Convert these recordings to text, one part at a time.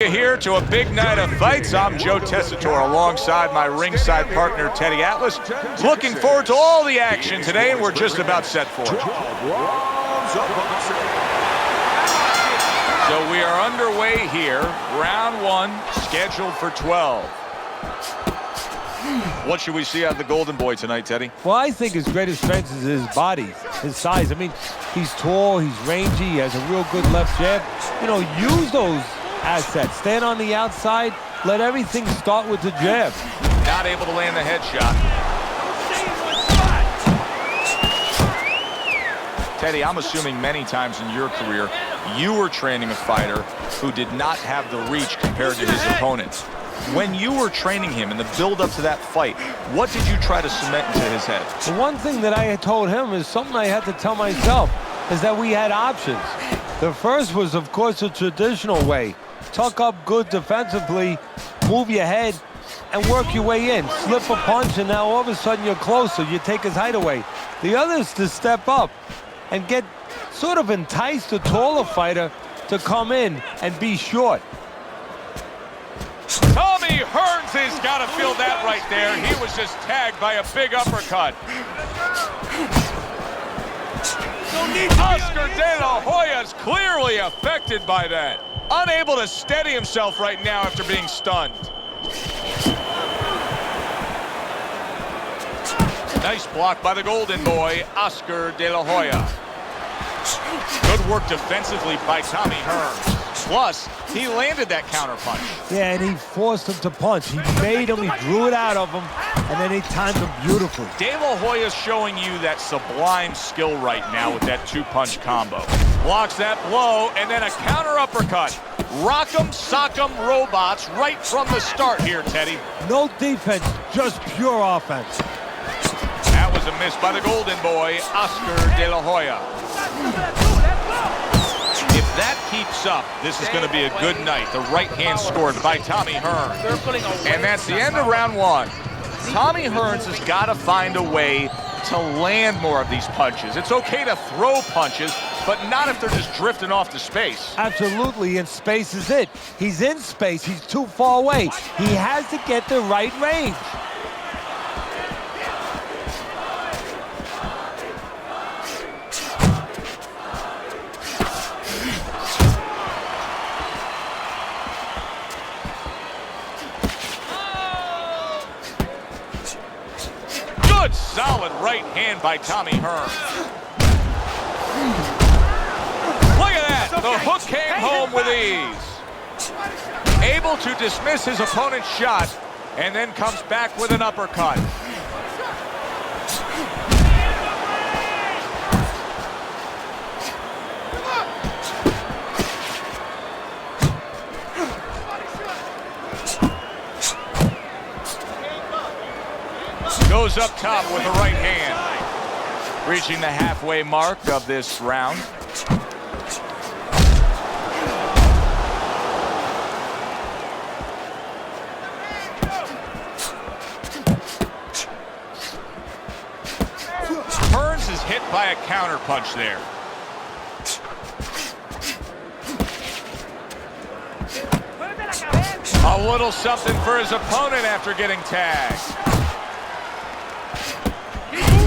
Here to a big night of fights. I'm Joe Tessitore alongside my ringside partner Teddy Atlas. Looking forward to all the action today, and we're just about set for it. So we are underway here. Round one, scheduled for 12. What should we see out of the Golden Boy tonight, Teddy? Well, I think his greatest strength is his body, his size. I mean, he's tall, he's rangy, he has a real good left jab. You know, use those assets. Stand on the outside, let everything start with the jab. Not able to land the headshot. Teddy, I'm assuming many times in your career, you were training a fighter who did not have the reach compared to his opponents. When you were training him in the build-up to that fight, what did you try to cement into his head? The one thing that I had told him is something I had to tell myself, is that we had options. The first was, of course, the traditional way. Tuck up good defensively, move your head, and work your way in. Slip a punch, and now all of a sudden you're closer. You take his height away. The other is to step up and get sort of entice the taller fighter to come in and be short. Tommy Hearns has got to feel that right there. He was just tagged by a big uppercut. Oscar De La Hoya is clearly affected by that. Unable to steady himself right now after being stunned. Nice block by the Golden Boy, Oscar De La Hoya. Good work defensively by Tommy Hearns. Plus, he landed that counter punch. Yeah, and he forced him to punch. He made him, he drew it out of him, and then he timed him beautifully. De La Hoya's showing you that sublime skill right now with that two-punch combo. Blocks that blow, and then a counter uppercut. Rock'em, sock'em robots right from the start here, Teddy. No defense, just pure offense. That was a miss by the Golden Boy, Oscar De La Hoya. If that keeps up, this is going to be a good night. The right hand scored by Tommy Hearns. And that's the end of round one. Tommy Hearns has got to find a way to land more of these punches. It's okay to throw punches, but not if they're just drifting off to space. Absolutely, and space is it. He's in space. He's too far away. He has to get the right range. Good, solid right hand by Tommy Hearns. Look at that. The hook came home with ease. Able to dismiss his opponent's shot, and then comes back with an uppercut. Goes up top with the right hand. Reaching the halfway mark of this round. Hearns is hit by a counter punch there. A little something for his opponent after getting tagged.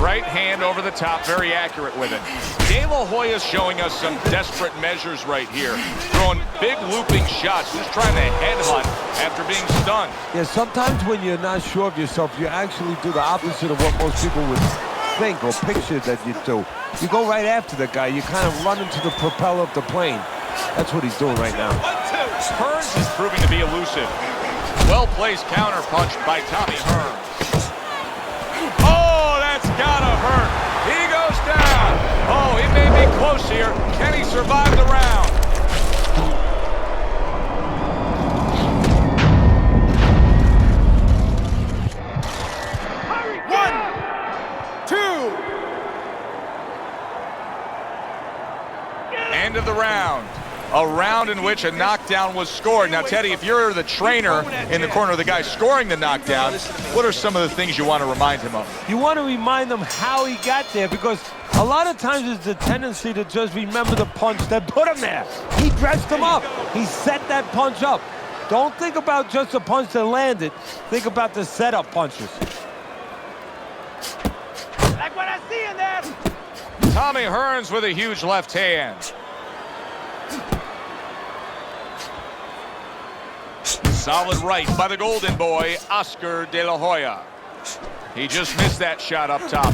Right hand over the top, very accurate with it. De La Hoya's showing us some desperate measures right here. Throwing big looping shots, just trying to headhunt after being stunned. Yeah, sometimes when you're not sure of yourself, you actually do the opposite of what most people would think or picture that you do. You go right after the guy. You kind of run into the propeller of the plane. That's what he's doing right now. Hearns is proving to be elusive. Well-placed counter punch by Tommy Hearns. Gotta hurt. He goes down. Oh, he may be close here. Can he survive the round? One, two. End of the round. A round in which a knockdown was scored. Now, Teddy, if you're the trainer in the corner of the guy scoring the knockdown, what are some of the things you want to remind him of? You want to remind him how he got there, because a lot of times it's a tendency to just remember the punch that put him there. He dressed him up. He set that punch up. Don't think about just the punch that landed. Think about the setup punches. Like what I see in there. Tommy Hearns with a huge left hand. Solid right by the golden boy, Oscar De La Hoya. He just missed that shot up top.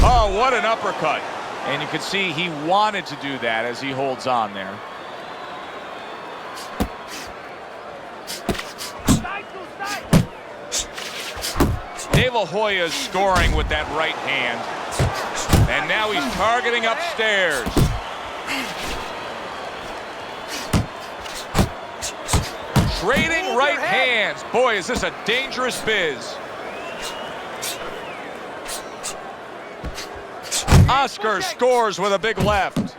Oh, what an uppercut. And you can see he wanted to do that as he holds on there. De La Hoya's scoring with that right hand. And now he's targeting upstairs. Trading right hands. Boy, is this a dangerous biz. Oscar scores with a big left.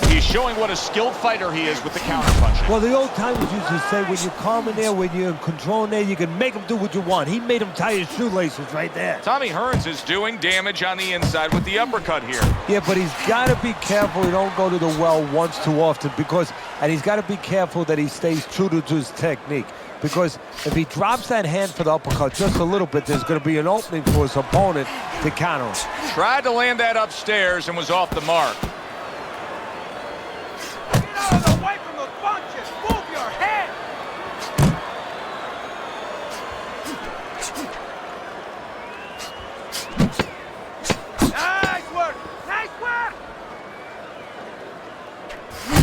He's showing what a skilled fighter he is with the counterpunching. Well, the old timers used to say, when you're calm in there, when you're in control in there, you can make him do what you want. He made him tie his shoelaces right there. Tommy Hearns is doing damage on the inside with the uppercut here. Yeah, but he's got to be careful he don't go to the well once too often, and he's got to be careful that he stays true to his technique. Because if he drops that hand for the uppercut just a little bit, there's going to be an opening for his opponent to counter him. Tried to land that upstairs and was off the mark. Get out of the way from those punches. Move your head. Nice work. Nice work.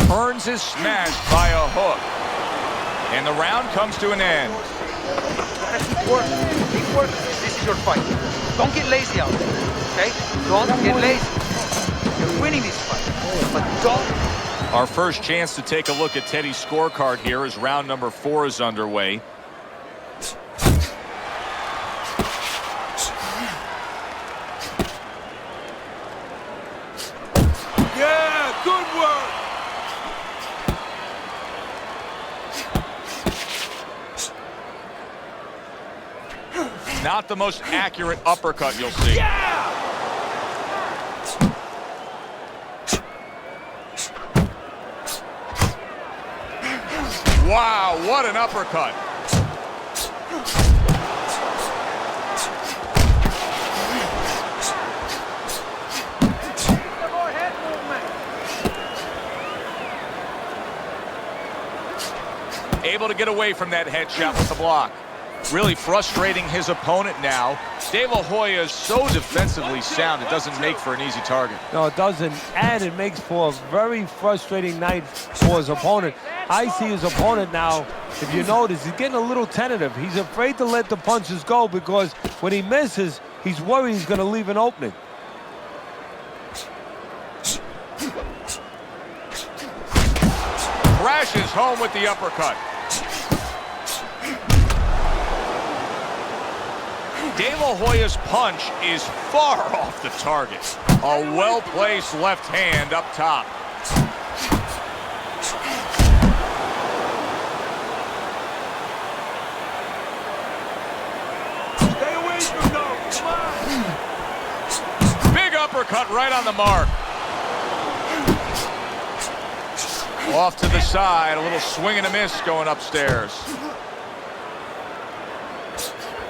Hearns is smashed by a hook. And the round comes to an end. Keep working. Keep working. This is your fight. Don't get lazy out there. Okay? Don't get lazy. You're winning this fight. But don't. Our first chance to take a look at Teddy's scorecard here as round number 4 is underway. Yeah, good work. Not the most accurate uppercut you'll see. Yeah! Wow, what an uppercut. More head movement. Able to get away from that headshot with the block. Really frustrating his opponent now. De La Hoya is so defensively sound, it doesn't make for an easy target. No, it doesn't, and it makes for a very frustrating night for his opponent. I see his opponent now, if you notice, he's getting a little tentative. He's afraid to let the punches go because when he misses, he's worried he's going to leave an opening. Crashes home with the uppercut. De La Hoya's punch is far off the target. A well-placed left hand up top. Stay away from those. Come on. Big uppercut right on the mark. Off to the side, a little swing and a miss going upstairs.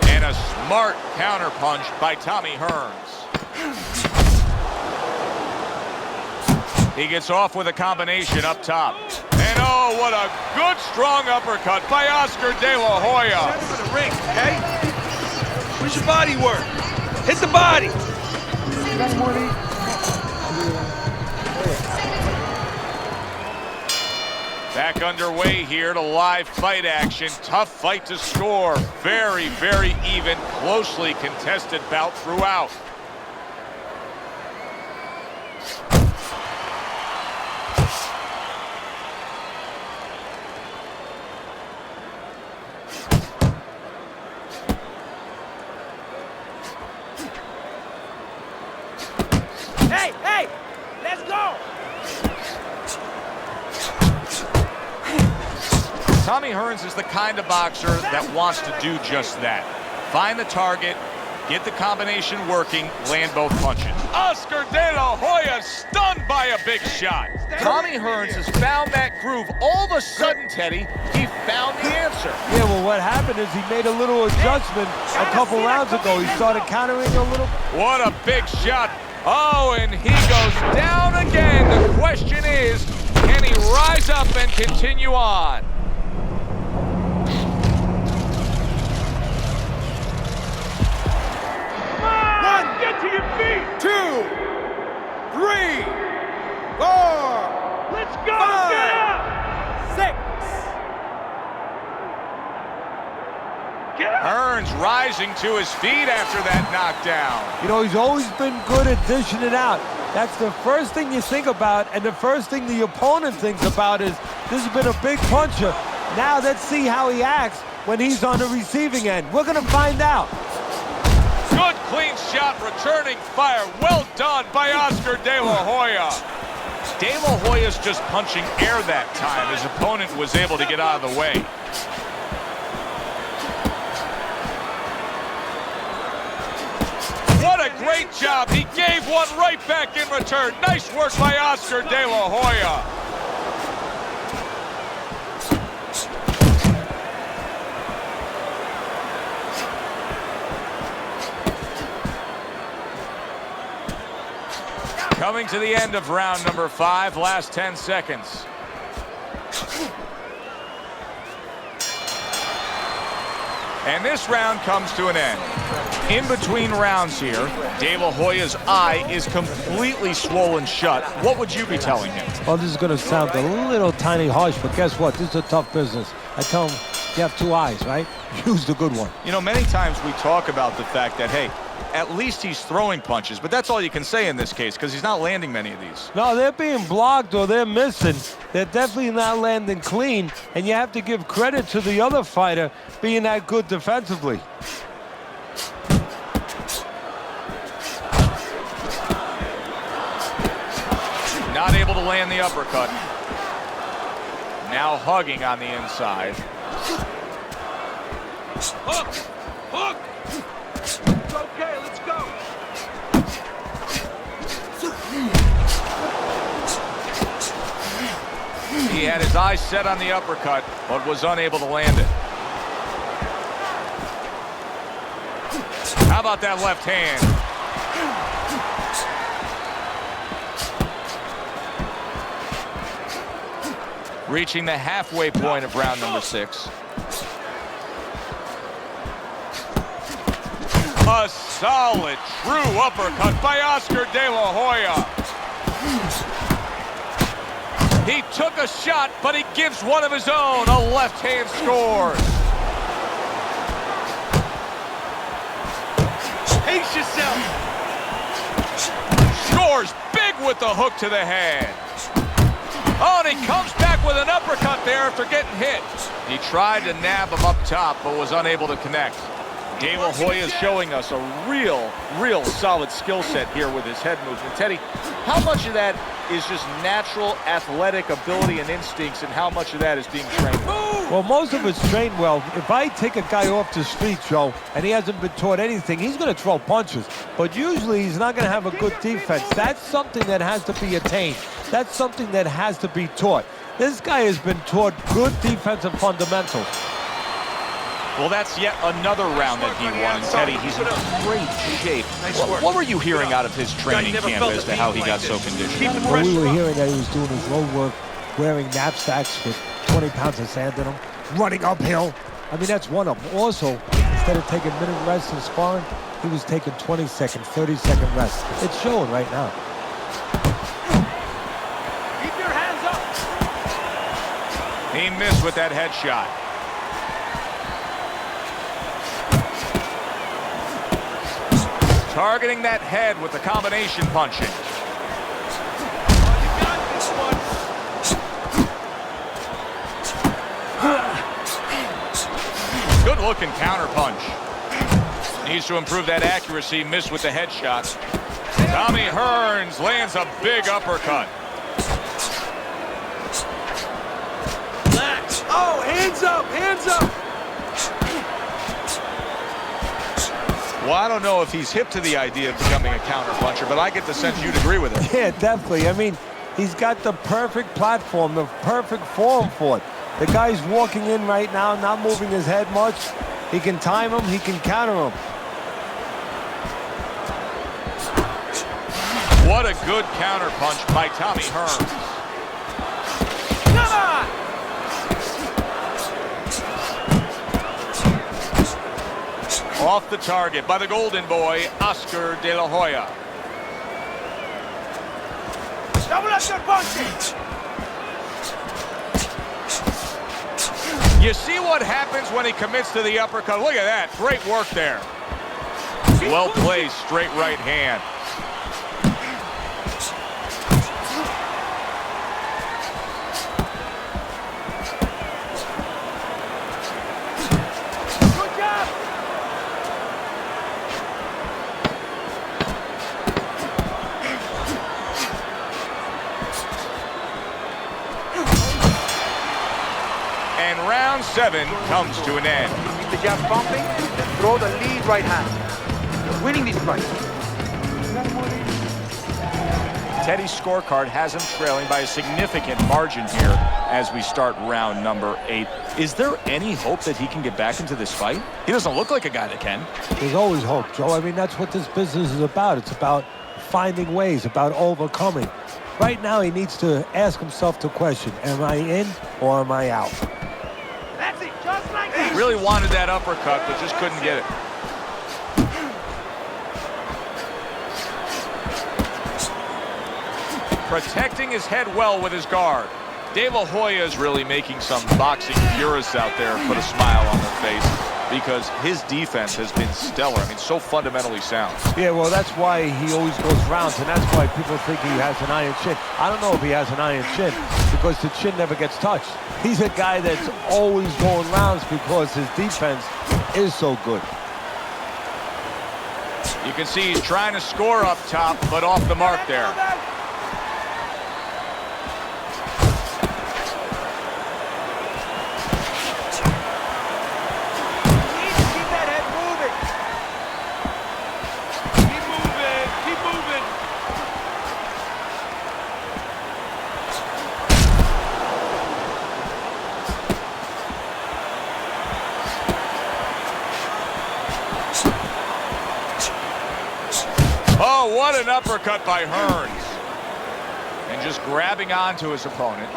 And a smart counter punch by Tommy Hearns. He gets off with a combination up top. And oh, what a good strong uppercut by Oscar De La Hoya. Send him to the ring, okay? Where's your body work? Hit the body. Back underway here to live fight action. Tough fight to score. Very, very even, closely contested bout throughout. Hey, hey, let's go. Tommy Hearns is the kind of boxer that wants to do just that. Find the target, Get the combination working, land both punches. Oscar De La Hoya stunned by a big shot. Tommy Hearns has found that groove. All of a sudden, Teddy, he found the answer. Yeah, well, what happened is he made a little adjustment a couple rounds ago. He started countering a little. What a big shot. Oh, and he goes down again. The question is, can he rise up and continue on? Get to your feet! 2, 3, 4. Let's go! 5, Get up! 6. Get up! Hearns rising to his feet after that knockdown. You know, he's always been good at dishing it out. That's the first thing you think about, and the first thing the opponent thinks about is, this has been a big puncher. Now let's see how he acts when he's on the receiving end. We're gonna find out. Good clean shot, returning fire. Well done by Oscar De La Hoya. De La Hoya's just punching air that time. His opponent was able to get out of the way. What a great job. He gave one right back in return. Nice work by Oscar De La Hoya. Coming to the end of round number 5, last 10 seconds. And this round comes to an end. In between rounds here, De La Hoya's eye is completely swollen shut. What would you be telling him? Well, this is going to sound a little tiny harsh, but guess what? This is a tough business. I tell him, you have 2 eyes, right? Use the good one. You know, many times we talk about the fact that, hey, at least he's throwing punches, but that's all you can say in this case because he's not landing many of these. No, they're being blocked or they're missing. They're definitely not landing clean, and you have to give credit to the other fighter being that good defensively. Not able to land the uppercut. Now hugging on the inside. Hook! Hook! It's okay, let's go! He had his eyes set on the uppercut, but was unable to land it. How about that left hand? Reaching the halfway point of round number 6. A solid, true uppercut by Oscar De La Hoya. He took a shot, but he gives one of his own. A left hand scores. Pace yourself! Scores big with the hook to the head. Oh, and he comes back with an uppercut there after getting hit. He tried to nab him up top, but was unable to connect. De La Hoya is showing us a real solid skill set here with his head movement. Teddy, how much of that is just natural athletic ability and instincts, and how much of that is being trained? Well, most of it's trained well. If I take a guy off the street, Joe, and he hasn't been taught anything, he's going to throw punches. But usually he's not going to have a good defense. That's something that has to be attained. That's something that has to be taught. This guy has been taught good defensive fundamentals. Well, that's yet another round that he won, and Teddy, he's in great shape. What were you hearing out of his training camp as to how he got so conditioned? Well, we were hearing that he was doing his road work, wearing knapsacks with 20 pounds of sand in them, running uphill. I mean, that's one of them. Also, instead of taking minute rests in sparring, he was taking 20-second, 30-second rests. It's showing right now. Keep your hands up! He missed with that headshot. Targeting that head with the combination punching. You got this one! Good looking counter punch. Needs to improve that accuracy. Missed with the headshot. Tommy Hearns lands a big uppercut. Relax! Oh, hands up! Hands up! Well, I don't know if he's hip to the idea of becoming a counter-puncher, but I get the sense you'd agree with it. Yeah, definitely. I mean, he's got the perfect platform, the perfect form for it. The guy's walking in right now, not moving his head much. He can time him, he can counter him. What a good counter-punch by Tommy Hearns. Come on! Off the target by the golden boy, Oscar de la Hoya. Double up your punches! You see what happens when he commits to the uppercut? Look at that. Great work there. Well placed, straight right hand. Good job! And round 7 comes to an end. Keep the jab pumping, then throw the lead right hand. You're winning this fight. Teddy's scorecard has him trailing by a significant margin here as we start round number 8. Is there any hope that he can get back into this fight? He doesn't look like a guy that can. There's always hope, Joe. I mean, that's what this business is about. It's about finding ways, about overcoming. Right now, he needs to ask himself the question, am I in or am I out? That's it, just like that! Really wanted that uppercut, but just couldn't get it. Protecting his head well with his guard. De La Hoya is really making some boxing purists out there put a smile on their face because his defense has been stellar. I mean, so fundamentally sound. Yeah, well, that's why he always goes rounds, and that's why people think he has an iron chin. I don't know if he has an iron chin because the chin never gets touched. He's a guy that's always going rounds because his defense is so good. You can see he's trying to score up top, but off the mark there. Oh, what an uppercut by Hearns. And just grabbing onto his opponent.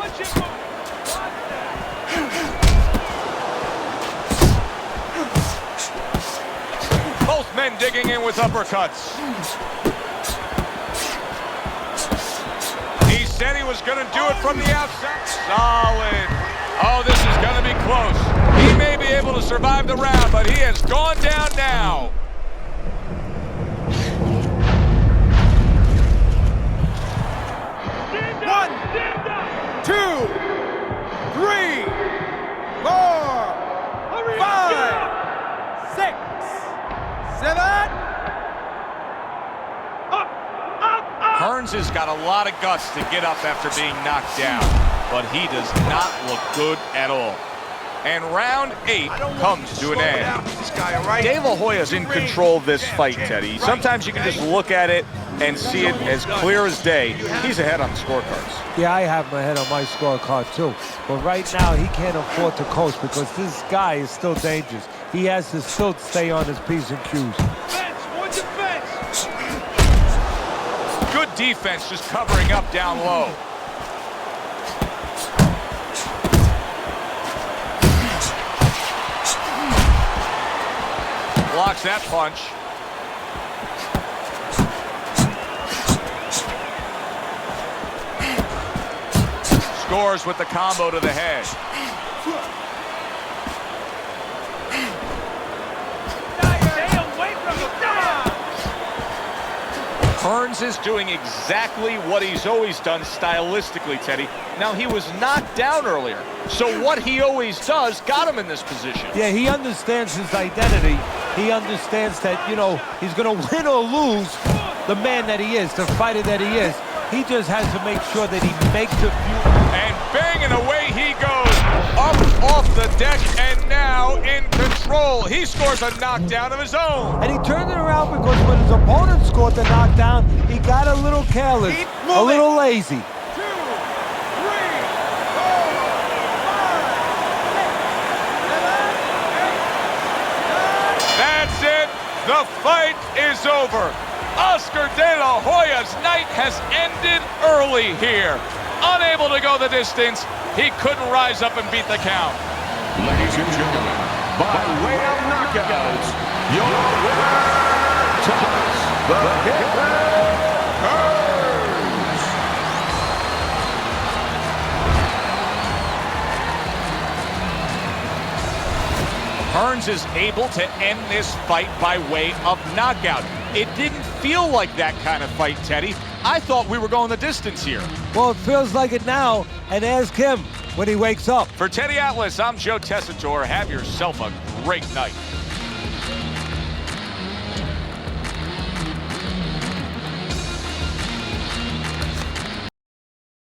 Both men digging in with uppercuts. He said he was going to do it from the outside. Solid. Oh, this is going to be close. He may be able to survive the round, but he has gone down now. Hearns has got a lot of guts to get up after being knocked down, but he does not look good at all. And round 8 comes to an end. De La Hoya's in control of this fight, Teddy. Sometimes you can just look at it and see it as clear as day. He's ahead on the scorecards. Yeah, I have my head on my scorecard too. But right now, he can't afford to coast because this guy is still dangerous. He has to still stay on his P's and Q's. Good defense, just covering up down low. Blocks that punch. Scores with the combo to the head. Hearns is doing exactly what he's always done stylistically, Teddy. Now, he was knocked down earlier, so what he always does got him in this position. Yeah, he understands his identity. He understands that, you know, he's going to win or lose the man that he is, the fighter that he is. He just has to make sure that he makes a few. And bang, and away he goes. Up off the deck and now in control. He scores a knockdown of his own. And he turned it around because when his opponent scored the knockdown, he got a little careless, a little lazy. 2, 3, 4, 5, 6, 7, 8, 9. That's it. The fight is over. Oscar De La Hoya's night has ended early here. Unable to go the distance, he couldn't rise up and beat the count. Ladies and gentlemen, by way of knockouts, your winner, Thomas the Hitman Hearns. Hearns is able to end this fight by way of knockout. It didn't feel like that kind of fight, Teddy. I thought we were going the distance here. Well, it feels like it now, and ask him when he wakes up. For Teddy Atlas, I'm Joe Tessitore. Have yourself a great night.